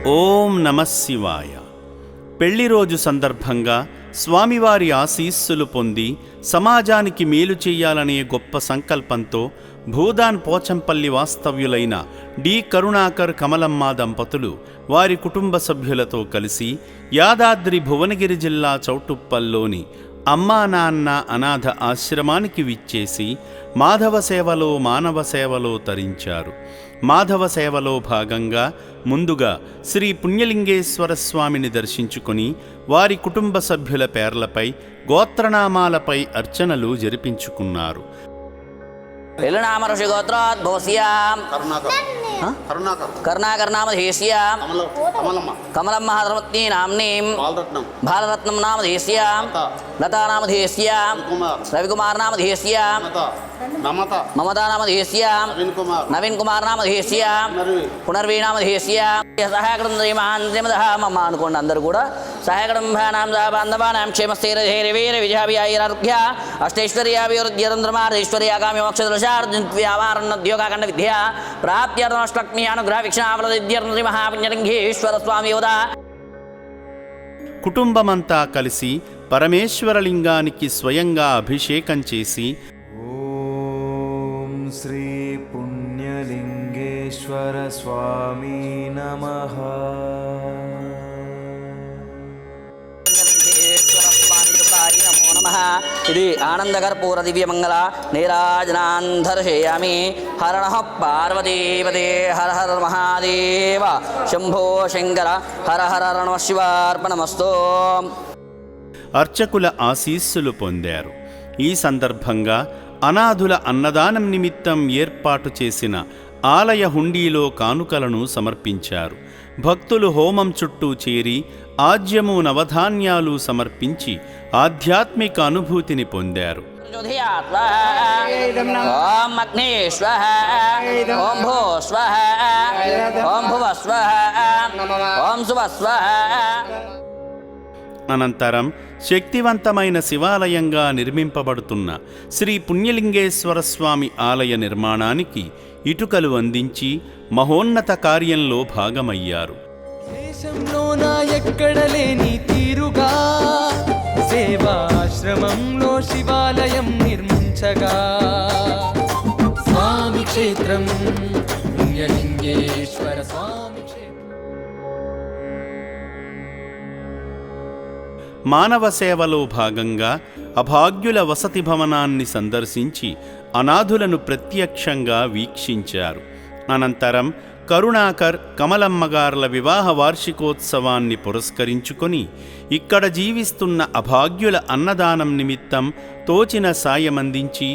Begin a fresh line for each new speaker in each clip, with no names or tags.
ఓం నమః శివాయ. పెళ్లి రోజు సందర్భంగా స్వామివారి ఆశీస్సులు పొంది సమాజానికి మేలు చేయాలనే గొప్ప సంకల్పంతో భూదాన్ పోచంపల్లి వాస్తవ్యులైన డి కరుణాకర్ కమలమ్మ దంపతులు వారి కుటుంబ సభ్యులతో కలిసి యాదాద్రి భువనగిరి జిల్లా చౌటుప్పల్లోని అమ్మా నాన్న అనాథ ఆశ్రమానికి విచ్చేసి మాధవ సేవలో మానవ సేవలో తరించారు. మాధవ సేవలో భాగంగా ముందుగా శ్రీ పుణ్యలింగేశ్వర స్వామిని దర్శించుకుని వారి కుటుంబ సభ్యుల పేర్లపై గోత్రనామాలపై అర్చనలు జరిపించుకున్నారు.
కరుణాకర్ నామధేస్య కమలమ్మ ధర్మత్ని నామ్నీం బాలరత్నం నామధేస్య లతా నామధేస్య రవికుమార్ నామధేస్య మమతా నామధేస్య నవీన్ కుమార్ నామధేస్య పునర్వీ నామధేస్య సహాయకడం శ్రీమహ మమ్మ అనుకోండి. అందరూ కూడా సహాయకడం బాంధవానాం క్షేమస్థైర్యవీర విజయాభియారోగ్య అష్టైశ్వర్యాభివృద్ధ్యరంధ్రమాధైశ్వర్యాగామి మోక్షదృశార్జున్వ్యామారణోద్యోగాఖండ విద్య ప్రాప్త్యర్థమష్టలక్ష్మీ అనుగ్రహ వీక్షణాఫలదిద్యర్థి మహాపుణ్యలింగేశ్వర స్వామియోదా.
కుటుంబమంతా కలిసి పరమేశ్వరలింగానికి స్వయంగా అభిషేకం చేసి
ఓం శ్రీ పుణ్యలింగేశ్వర స్వామి నమః.
ఇది ఆనందకర్పూర దివ్యమంగళ నీరాజనాన్ దర్శయామి. హర పార్వతీపదే హర హర మహాదేవ శంభో శంకర హర హర నమః శివార్పణమస్తు.
అర్చకుల ఆశీస్సులు పొందారు. ఈ సందర్భంగా అనాథుల అన్నదానం నిమిత్తం ఏర్పాటు చేసిన ఆలయ హుండీలో కానుకలను సమర్పించారు. భక్తులు హోమం చుట్టూ చేరి ఆజ్యము నవధాన్యాలు సమర్పించి ఆధ్యాత్మిక అనుభూతిని పొందారు.
ఓం అగ్నే స్వః ఓం భూ స్వః ఓం భువ స్వః ఓం శుభ స్వః.
అనంతరం శక్తివంతమైన శివాలయంగా నిర్మింపబడుతున్న శ్రీ పుణ్యలింగేశ్వర స్వామి ఆలయ నిర్మాణానికి ఇటుకలు అందించి మహోన్నత కార్యంలో భాగమయ్యారు.
దేశంలోన ఎక్కడ లేని తీరుగా సేవాశ్రమంలో శివాలయం నిర్మించగా స్వామి క్షేత్రం పుణ్యలింగేశ్వర స్వామి క్షేత్రం.
మానవ సేవలో భాగంగా అభాగ్యుల వసతి భవనాన్ని సందర్శించి అనాథులను ప్రత్యక్షంగా వీక్షించారు. అనంతరం కరుణాకర్ కమలమ్మగార్ల వివాహ వార్షికోత్సవాన్ని పురస్కరించుకొని ఇక్కడ జీవిస్తున్న అభాగ్యుల అన్నదానం నిమిత్తం తోచిన సాయమందించి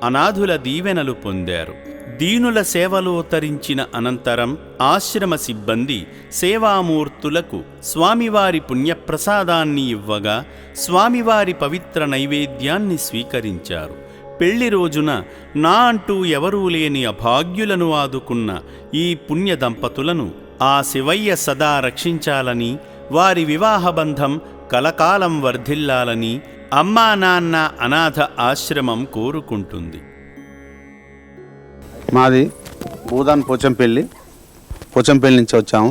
అనాథుల దీవెనలు పొందారు. దీనుల సేవలో తరించిన అనంతరం ఆశ్రమ సిబ్బంది సేవామూర్తులకు స్వామివారి పుణ్యప్రసాదాన్ని ఇవ్వగా స్వామివారి పవిత్ర నైవేద్యాన్ని స్వీకరించారు. పెళ్లి రోజున నా అంటూ ఎవరూ లేని అభాగ్యులను ఆదుకున్న ఈ పుణ్య దంపతులను ఆ శివయ్య సదా రక్షించాలని, వారి వివాహబంధం కలకాలం వర్ధిల్లాలని అమ్మా నాన్న అనాథ ఆశ్రమం కోరుకుంటుంది.
మాది భూదాన్ పోచంపల్లి నుంచి వచ్చాము.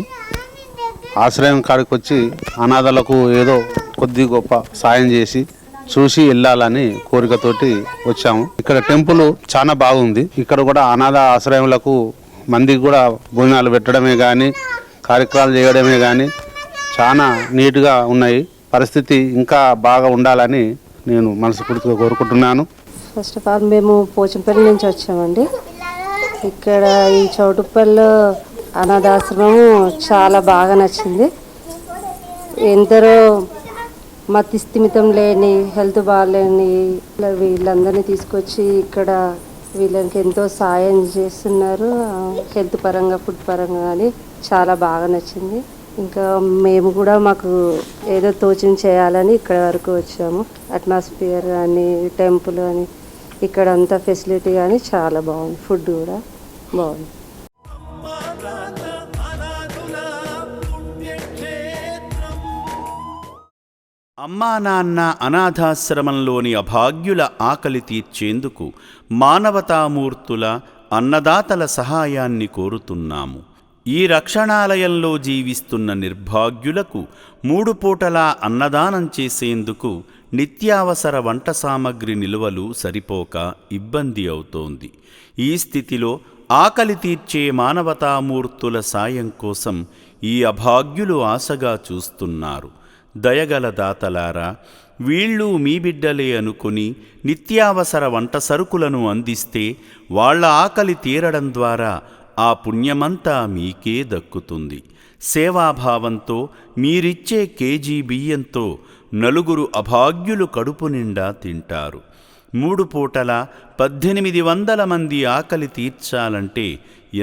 ఆశ్రయం కాడికి వచ్చి అనాథలకు ఏదో కొద్ది గొప్ప సాయం చేసి చూసి వెళ్ళాలని కోరికతోటి వచ్చాము. ఇక్కడ టెంపుల్ చాలా బాగుంది. ఇక్కడ కూడా అనాథ ఆశ్రయములకు మందికి కూడా భోజనాలు పెట్టడమే కానీ కార్యక్రమాలు చేయడమే కానీ చాలా నీట్గా ఉన్నాయి. పరిస్థితి ఇంకా బాగా ఉండాలని నేను మనస్ఫూర్తిగా కోరుకుంటున్నాను.
ఫస్ట్ ఆఫ్ ఆల్ మేము పోచంపల్లి నుంచి వచ్చామండి. ఇక్కడ ఈ చౌటుప్పల్లో అనాథాశ్రమం చాలా బాగా నచ్చింది. ఎందరో మతి స్థిమితం లేని, హెల్త్ బాగాలేని వీళ్ళందరినీ తీసుకొచ్చి ఇక్కడ వీళ్ళకి ఎంతో సాయం చేస్తున్నారు. హెల్త్ పరంగా, ఫుడ్ పరంగా కానీ చాలా బాగా నచ్చింది. ఇంకా మేము కూడా మాకు ఏదో తోచిన చేయాలని ఇక్కడ వరకు వచ్చాము. అట్మాస్ఫియర్ కానీ, టెంపుల్ కానీ, ఇక్కడ అంతా ఫెసిలిటీ కానీ చాలా బాగుంది. ఫుడ్ కూడా బాగుంది.
అమ్మా నాన్న అనాథాశ్రమంలోని అభాగ్యుల ఆకలి తీర్చేందుకు మానవతామూర్తుల అన్నదాతల సహాయాన్ని కోరుతున్నాము. ఈ రక్షణాలయంలో జీవిస్తున్న నిర్భాగ్యులకు 3 పూటలా అన్నదానం చేసేందుకు నిత్యావసర వంట సామగ్రి నిల్వలు సరిపోక ఇబ్బంది అవుతోంది. ఈ స్థితిలో ఆకలి తీర్చే మానవతామూర్తుల సాయం కోసం ఈ అభాగ్యులు ఆశగా చూస్తున్నారు. దయగల దాతలారా, వీళ్ళు మీ బిడ్డలే అనుకుని నిత్యావసర వంట సరుకులను అందిస్తే వాళ్ళ ఆకలి తీరడం ద్వారా ఆ పుణ్యమంతా మీకే దక్కుతుంది. సేవాభావంతో మీరిచ్చే కేజీ బియ్యంతో 4 అభాగ్యులు కడుపు నిండా తింటారు. 3 పూటల 1800 మంది ఆకలి తీర్చాలంటే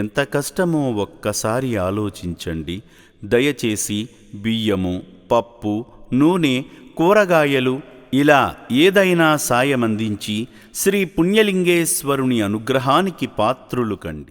ఎంత కష్టమో ఒక్కసారి ఆలోచించండి. దయచేసి బియ్యము, పప్పు, నూనె, కూరగాయలు ఇలా ఏదైనా సాయమందించి శ్రీ పుణ్యలింగేశ్వరుని అనుగ్రహానికి పాత్రులు కండి.